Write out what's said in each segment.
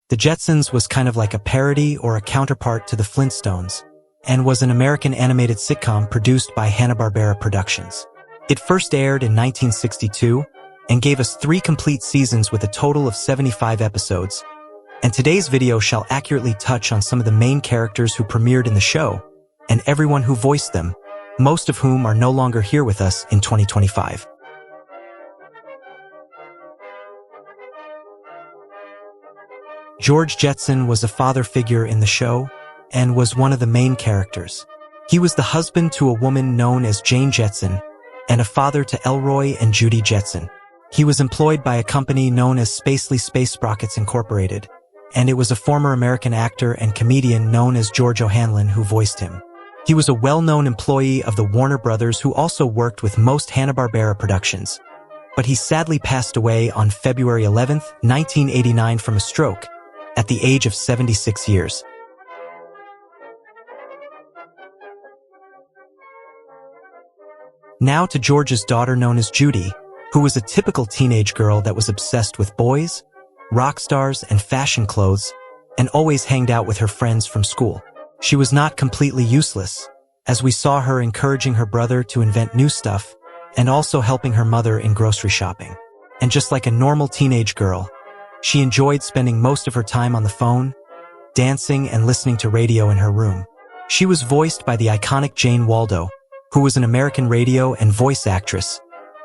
The Jetsons was kind of like a parody or a counterpart to the Flintstones, and was an American animated sitcom produced by Hanna-Barbera Productions. It first aired in 1962 and gave us 3 complete seasons with a total of 75 episodes, and today's video shall accurately touch on some of the main characters who premiered in the show, and everyone who voiced them, most of whom are no longer here with us in 2025. George Jetson was a father figure in the show and was one of the main characters. He was the husband to a woman known as Jane Jetson and a father to Elroy and Judy Jetson. He was employed by a company known as Spacely Space Sprockets Incorporated, and it was a former American actor and comedian known as George O'Hanlon who voiced him. He was a well-known employee of the Warner Brothers who also worked with most Hanna-Barbera productions, but he sadly passed away on February 11, 1989 from a stroke, at the age of 76 years. Now to George's daughter known as Judy, who was a typical teenage girl that was obsessed with boys, rock stars, and fashion clothes, and always hanged out with her friends from school. She was not completely useless, as we saw her encouraging her brother to invent new stuff and also helping her mother in grocery shopping. And just like a normal teenage girl, she enjoyed spending most of her time on the phone, dancing, and listening to radio in her room. She was voiced by the iconic Jane Waldo, who was an American radio and voice actress,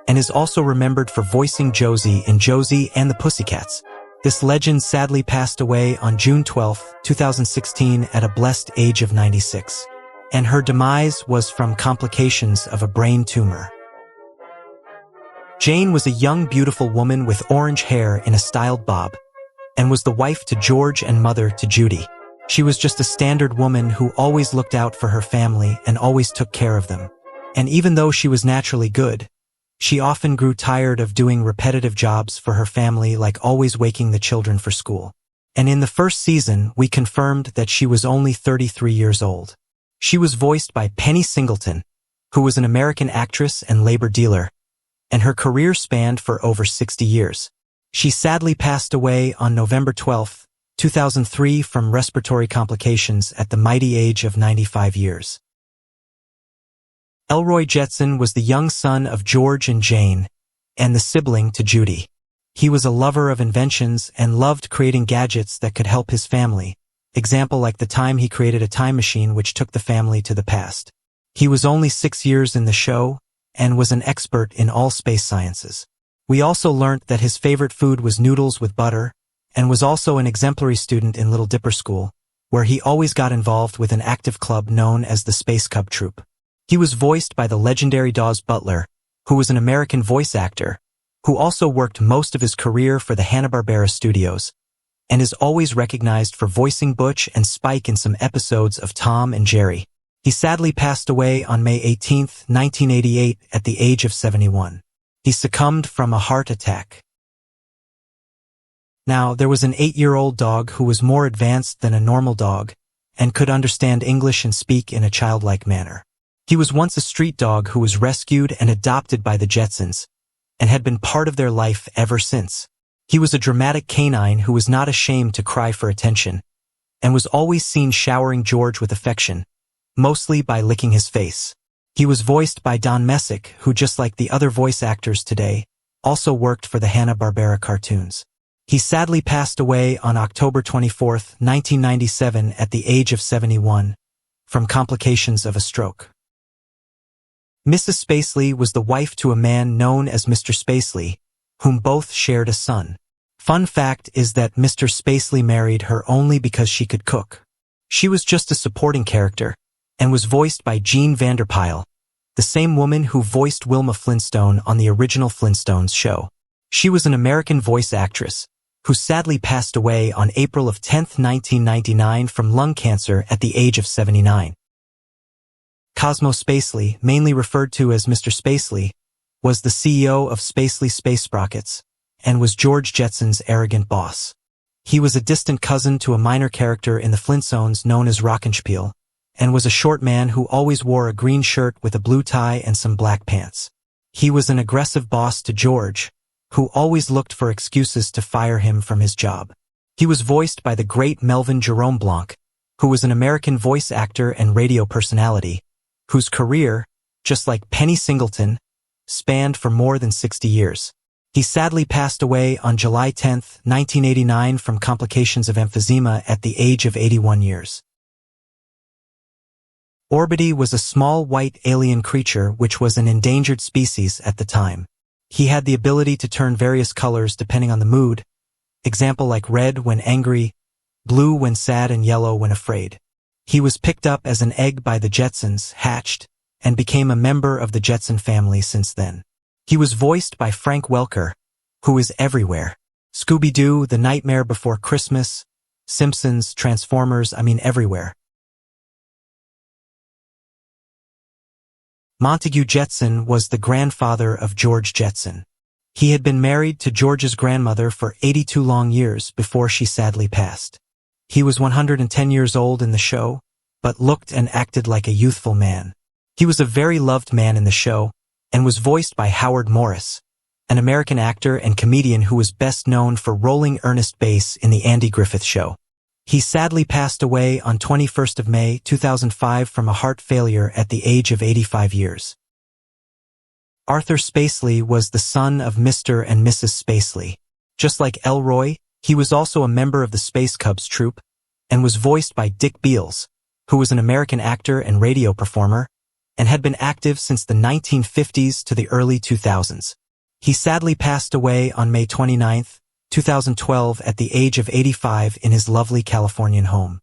and is also remembered for voicing Josie in Josie and the Pussycats. This legend sadly passed away on June 12, 2016 at a blessed age of 96, and her demise was from complications of a brain tumor. Jane was a young, beautiful woman with orange hair in a styled bob, and was the wife to George and mother to Judy. She was just a standard woman who always looked out for her family and always took care of them. And even though she was naturally good, she often grew tired of doing repetitive jobs for her family, like always waking the children for school. And in the first season, we confirmed that she was only 33 years old. She was voiced by Penny Singleton, who was an American actress and labor dealer, and her career spanned for over 60 years. She sadly passed away on November 12, 2003 from respiratory complications at the mighty age of 95 years. Elroy Jetson was the young son of George and Jane, and the sibling to Judy. He was a lover of inventions and loved creating gadgets that could help his family, example like the time he created a time machine which took the family to the past. He was only 6 years in the show, and was an expert in all space sciences. We also learnt that his favorite food was noodles with butter, and was also an exemplary student in Little Dipper School, where he always got involved with an active club known as the Space Cub Troop. He was voiced by the legendary Daws Butler, who was an American voice actor, who also worked most of his career for the Hanna-Barbera studios, and is always recognized for voicing Butch and Spike in some episodes of Tom and Jerry. He sadly passed away on May 18, 1988 at the age of 71. He succumbed from a heart attack. Now, there was an 8-year-old dog who was more advanced than a normal dog and could understand English and speak in a childlike manner. He was once a street dog who was rescued and adopted by the Jetsons and had been part of their life ever since. He was a dramatic canine who was not ashamed to cry for attention and was always seen showering George with affection, mostly by licking his face. He was voiced by Don Messick, who, just like the other voice actors today, also worked for the Hanna-Barbera cartoons. He sadly passed away on October 24, 1997 at the age of 71, from complications of a stroke. Mrs. Spacely was the wife to a man known as Mr. Spacely, whom both shared a son. Fun fact is that Mr. Spacely married her only because she could cook. She was just a supporting character, and was voiced by Jean Vanderpyle, the same woman who voiced Wilma Flintstone on the original Flintstones show. She was an American voice actress, who sadly passed away on April 10, 1999 from lung cancer at the age of 79. Cosmo Spacely, mainly referred to as Mr. Spacely, was the CEO of Spacely Space Sprockets, and was George Jetson's arrogant boss. He was a distant cousin to a minor character in the Flintstones known as Rockenspiel, and was a short man who always wore a green shirt with a blue tie and some black pants. He was an aggressive boss to George, who always looked for excuses to fire him from his job. He was voiced by the great Melvin Jerome Blanc, who was an American voice actor and radio personality, whose career, just like Penny Singleton, spanned for more than 60 years. He sadly passed away on July 10, 1989 from complications of emphysema at the age of 81 years. Orbitty was a small white alien creature which was an endangered species at the time. He had the ability to turn various colors depending on the mood, example like red when angry, blue when sad and yellow when afraid. He was picked up as an egg by the Jetsons, hatched, and became a member of the Jetson family since then. He was voiced by Frank Welker, who is everywhere. Scooby-Doo, The Nightmare Before Christmas, Simpsons, Transformers, everywhere. Montague Jetson was the grandfather of George Jetson. He had been married to George's grandmother for 82 long years before she sadly passed. He was 110 years old in the show, but looked and acted like a youthful man. He was a very loved man in the show, and was voiced by Howard Morris, an American actor and comedian who was best known for rolling earnest bass in The Andy Griffith Show. He sadly passed away on 21st of May, 2005 from a heart failure at the age of 85 years. Arthur Spacely was the son of Mr. and Mrs. Spacely. Just like Elroy, he was also a member of the Space Cubs troupe, and was voiced by Dick Beals, who was an American actor and radio performer, and had been active since the 1950s to the early 2000s. He sadly passed away on May 29, 2012 at the age of 85 in his lovely Californian home.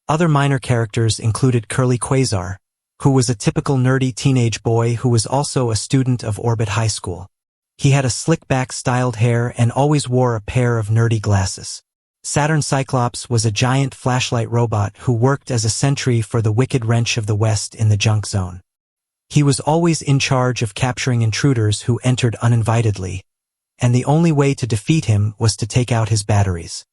Other minor characters included Curly Quasar, who was a typical nerdy teenage boy who was also a student of Orbit High School. He had a slick-back styled hair and always wore a pair of nerdy glasses. Saturn Cyclops was a giant flashlight robot who worked as a sentry for the Wicked Wrench of the West in the Junk Zone. He was always in charge of capturing intruders who entered uninvitedly, and the only way to defeat him was to take out his batteries.